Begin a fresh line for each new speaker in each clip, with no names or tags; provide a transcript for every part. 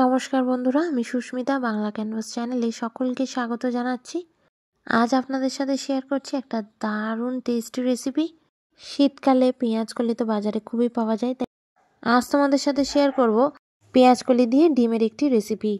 নমস্কার বন্ধুরা, আমি সুস্মিতা বাংলা ক্যানভাস চ্যানেলে সকলকে স্বাগত জানাচ্ছি। আজ আপনাদের সাথে শেয়ার করছি একটা দারুণ টেস্টি রেসিপি। শীতকালে পেঁয়াজকলি তো বাজারে খুবই পাওয়া যায়, তাই আজ তোমাদের সাথে শেয়ার করব পেঁয়াজকলি দিয়ে ডিমের একটি রেসিপি।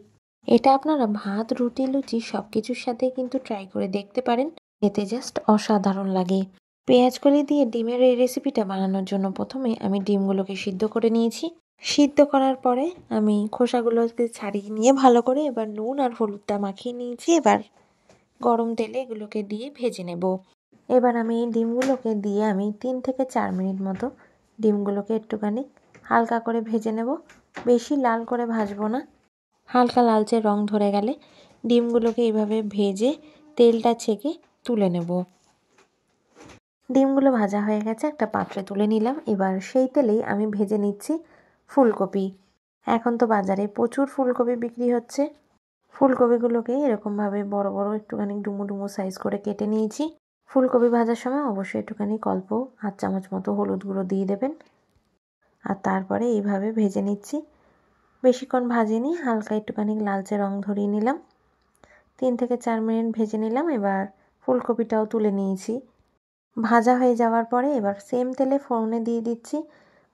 এটা আপনারা ভাত, রুটি, লুচি সব কিছুর সাথে কিন্তু ট্রাই করে দেখতে পারেন, এতে জাস্ট অসাধারণ লাগে। পেঁয়াজকলি দিয়ে ডিমের এই রেসিপিটা বানানোর জন্য প্রথমে আমি ডিমগুলোকে সিদ্ধ করে নিয়েছি। সিদ্ধ করার পরে আমি খোসাগুলোকে ছাড়িয়ে নিয়ে ভালো করে এবার নুন আর হলুদটা মাখিয়ে নিয়েছি। এবার গরম তেলে এগুলোকে দিয়ে ভেজে নেব। এবার আমি এই ডিমগুলোকে দিয়ে আমি 3 থেকে 4 মিনিট মতো ডিমগুলোকে একটুখানি হালকা করে ভেজে নেব। বেশি লাল করে ভাজবো না, হালকা লালচে রং ধরে গেলে ডিমগুলোকে এইভাবে ভেজে তেলটা ছেঁকে তুলে নেব। ডিমগুলো ভাজা হয়ে গেছে, একটা পাত্রে তুলে নিলাম। এবার সেই তেলেই আমি ভেজে নিচ্ছি ফুলকপি। এখন তো বাজারে প্রচুর ফুলকপি বিক্রি হচ্ছে। ফুলকপিগুলোকে এরকমভাবে বড় বড় একটুখানি ডুমো ডুমো সাইজ করে কেটে নিয়েছি। ফুলকপি ভাজার সময় অবশ্যই একটুখানি অল্প হাফ চামচ মতো হলুদ গুঁড়ো দিয়ে দেবেন। আর তারপরে এইভাবে ভেজে নিচ্ছি। বেশিক্ষণ ভাজিনি, হালকা একটুখানি লালচে রং ধরিয়ে নিলাম। 3 থেকে 4 মিনিট ভেজে নিলাম। এবার ফুলকপিটাও তুলে নিয়েছি। ভাজা হয়ে যাওয়ার পরে এবার সেম তেলে ফোড়নে দিয়ে দিচ্ছি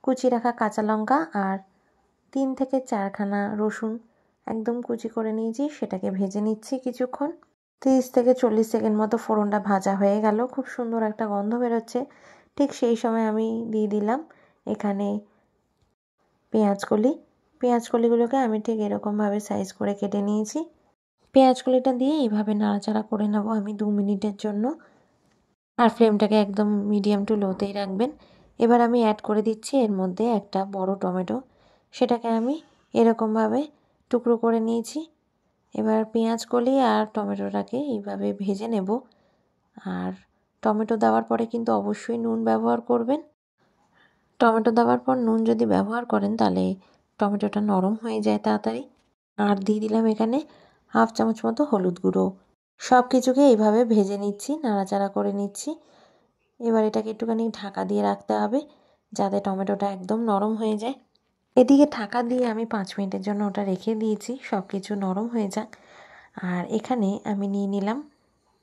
কুচি রাখা কাঁচা লঙ্কা আর 3 থেকে 4 খানা রসুন একদম কুচি করে নিয়েছি, সেটাকে ভেজে নিচ্ছি কিছুক্ষণ। 30 থেকে 40 সেকেন্ড মতো ফোড়নটা ভাজা হয়ে গেল, খুব সুন্দর একটা গন্ধ বেরোচ্ছে। ঠিক সেই সময় আমি দিয়ে দিলাম এখানে পেঁয়াজকলিগুলোকে আমি ঠিক এরকমভাবে সাইজ করে কেটে নিয়েছি। পেঁয়াজকলিটা দিয়ে এইভাবে নাড়াচাড়া করে নেব আমি 2 মিনিটের জন্য। আর ফ্লেমটাকে একদম মিডিয়াম টু লোতেই রাখবেন। এবার আমি অ্যাড করে দিচ্ছি এর মধ্যে একটা বড় টমেটো, সেটাকে আমি এরকমভাবে টুকরো করে নিয়েছি। এবার পেঁয়াজকলি আর টমেটোটাকে এইভাবে ভেজে নেব। আর টমেটো দেওয়ার পরে কিন্তু অবশ্যই নুন ব্যবহার করবেন। টমেটো দেওয়ার পর নুন যদি ব্যবহার করেন তাহলে টমেটোটা নরম হয়ে যায় তাড়াতাড়ি। আর দিয়ে দিলাম এখানে হাফ চামচ মতো হলুদ গুঁড়ো। সব কিছুকে এইভাবে ভেজে নিচ্ছি, নাড়াচাড়া করে নিচ্ছি। এবার এটাকে একটুখানি ঢাকা দিয়ে রাখতে হবে যাতে টমেটোটা একদম নরম হয়ে যায়। এদিকে ঢাকা দিয়ে আমি 5 মিনিটের জন্য ওটা রেখে দিয়েছি, সব কিছু নরম হয়ে যাক। আর এখানে আমি নিয়ে নিলাম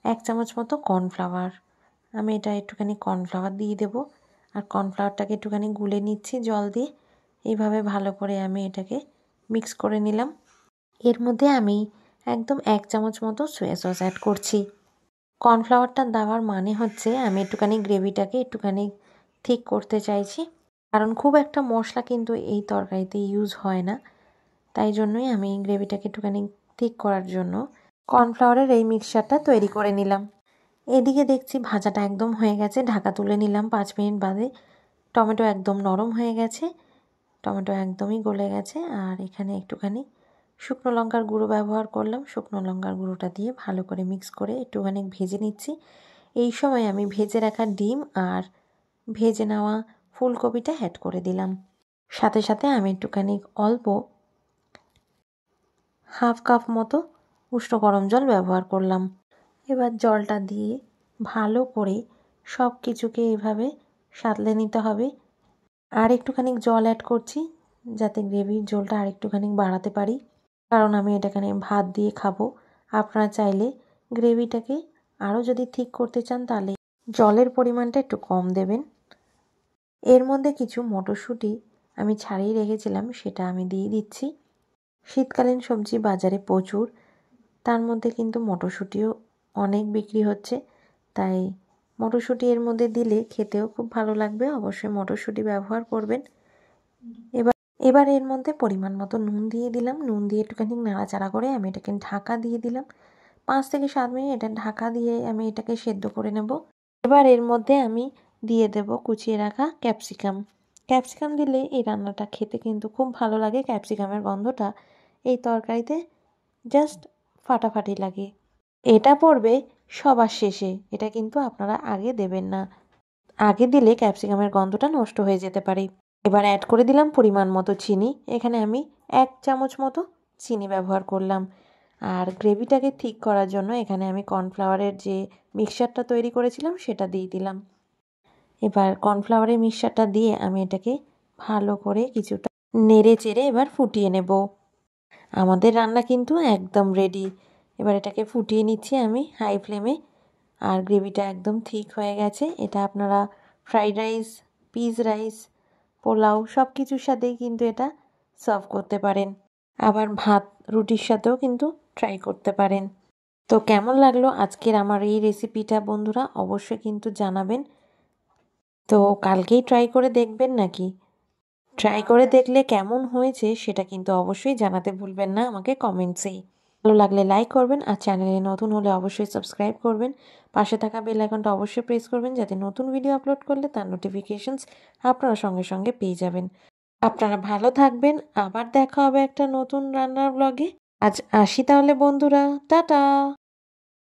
1 চামচ মতো কর্নফ্লাওয়ার। আমি এটা একটুখানি কর্নফ্লাওয়ার দিয়ে দেবো। আর কর্নফ্লাওয়ারটাকে একটুখানি গুলে নিচ্ছি জল দিয়ে। এইভাবে ভালো করে আমি এটাকে মিক্স করে নিলাম। এর মধ্যে আমি একদম 1 চামচ মতো সয়া সস অ্যাড করছি। কর্নফ্লাওয়ারটা দেওয়ার মানে হচ্ছে আমি একটুখানি গ্রেভিটাকে একটুখানি ঠিক করতে চাইছি, কারণ খুব একটা মশলা কিন্তু এই তরকারিতে ইউজ হয় না, তাই জন্যই আমি গ্রেভিটাকে একটুখানি ঠিক করার জন্য কর্নফ্লাওয়ারের এই মিক্সচারটা তৈরি করে নিলাম। এদিকে দেখছি ভাজাটা একদম হয়ে গেছে, ঢাকা তুলে নিলাম 5 মিনিট বাদে। টমেটো একদম নরম হয়ে গেছে, টমেটো একদমই গলে গেছে। আর এখানে একটুখানি শুকনো লঙ্কার গুঁড়ো ব্যবহার করলাম। শুকনো লঙ্কার গুঁড়োটা দিয়ে ভালো করে মিক্স করে একটুখানি ভেজে নিচ্ছি। এই সময় আমি ভেজে রাখা ডিম আর ভেজে নেওয়া ফুলকপিটা অ্যাড করে দিলাম। সাথে সাথে আমি একটুখানি অল্প হাফ কাপ মতো উষ্ণ গরম জল ব্যবহার করলাম। এবার জলটা দিয়ে ভালো করে সব কিছুকে এভাবে সাঁতলে নিতে হবে। আর একটুখানি জল অ্যাড করছি যাতে গ্রেভির ঝোলটা আর একটুখানি বাড়াতে পারি, কারণ আমি এটাখানে ভাত দিয়ে খাবো। আপনারা চাইলে গ্রেভিটাকে আরও যদি ঠিক করতে চান তাহলে জলের পরিমাণটা একটু কম দেবেন। এর মধ্যে কিছু মটরশুঁটি আমি ছাড়িয়ে রেখেছিলাম, সেটা আমি দিয়ে দিচ্ছি। শীতকালীন সবজি বাজারে প্রচুর, তার মধ্যে কিন্তু মটরশুঁটিও অনেক বিক্রি হচ্ছে, তাই মটরশুঁটি এর মধ্যে দিলে খেতেও খুব ভালো লাগবে। অবশ্যই মটরশুঁটি ব্যবহার করবেন। এবার এর মধ্যে পরিমাণ মতো নুন দিয়ে দিলাম। নুন দিয়ে একটুখানি নাড়াচাড়া করে আমি এটাকে ঢাকা দিয়ে দিলাম। 5 থেকে 7 মিনিট এটা ঢাকা দিয়ে আমি এটাকে সেদ্ধ করে নেব। এবার এর মধ্যে আমি দিয়ে দেব কুচিয়ে রাখা ক্যাপসিকাম। ক্যাপসিকাম দিলে এই রান্নাটা খেতে কিন্তু খুব ভালো লাগে। ক্যাপসিকামের গন্ধটা এই তরকারিতে জাস্ট ফাটাফাটি লাগে। এটা পড়বে সবার শেষে, এটা কিন্তু আপনারা আগে দেবেন না। আগে দিলে ক্যাপসিকামের গন্ধটা নষ্ট হয়ে যেতে পারে। এবার অ্যাড করে দিলাম পরিমাণ মতো চিনি। এখানে আমি 1 চামচ মতো চিনি ব্যবহার করলাম। আর গ্রেভিটাকে ঠিক করার জন্য এখানে আমি কর্নফ্লাওয়ারের যে মিক্সচারটা তৈরি করেছিলাম সেটা দিয়ে দিলাম। এবার কর্নফ্লাওয়ারের মিক্সচারটা দিয়ে আমি এটাকে ভালো করে কিছুটা নেড়ে চেড়ে এবার ফুটিয়ে নেব। আমাদের রান্না কিন্তু একদম রেডি। এবার এটাকে ফুটিয়ে নিচ্ছি আমি হাই ফ্লেমে। আর গ্রেভিটা একদম ঠিক হয়ে গেছে। এটা আপনারা fried rice, piece rice, pulao সব কিছুর সাথেই কিন্তু এটা সার্ভ করতে পারেন। আবার ভাত রুটির সাথেও কিন্তু ট্রাই করতে পারেন। তো কেমন লাগলো আজকের আমার এই রেসিপিটা বন্ধুরা অবশ্যই কিন্তু জানাবেন। তো কালকেই ট্রাই করে দেখবেন নাকি? ট্রাই করে দেখলে কেমন হয়েছে সেটা কিন্তু অবশ্যই জানাতে ভুলবেন না আমাকে কমেন্টসেই। ভালো লাগলে লাইক করবেন আর চ্যানেলে নতুন হলে অবশ্যই সাবস্ক্রাইব করবেন। পাশে থাকা বেল আইকনটা অবশ্যই প্রেস করবেন যাতে নতুন ভিডিও আপলোড করলে তার নোটিফিকেশনস আপনারা সঙ্গে সঙ্গে পেয়ে যাবেন। আপনারা ভালো থাকবেন। আবার দেখা হবে একটা নতুন রান্নার ব্লগে। আজ আসি তাহলে বন্ধুরা, টাটা।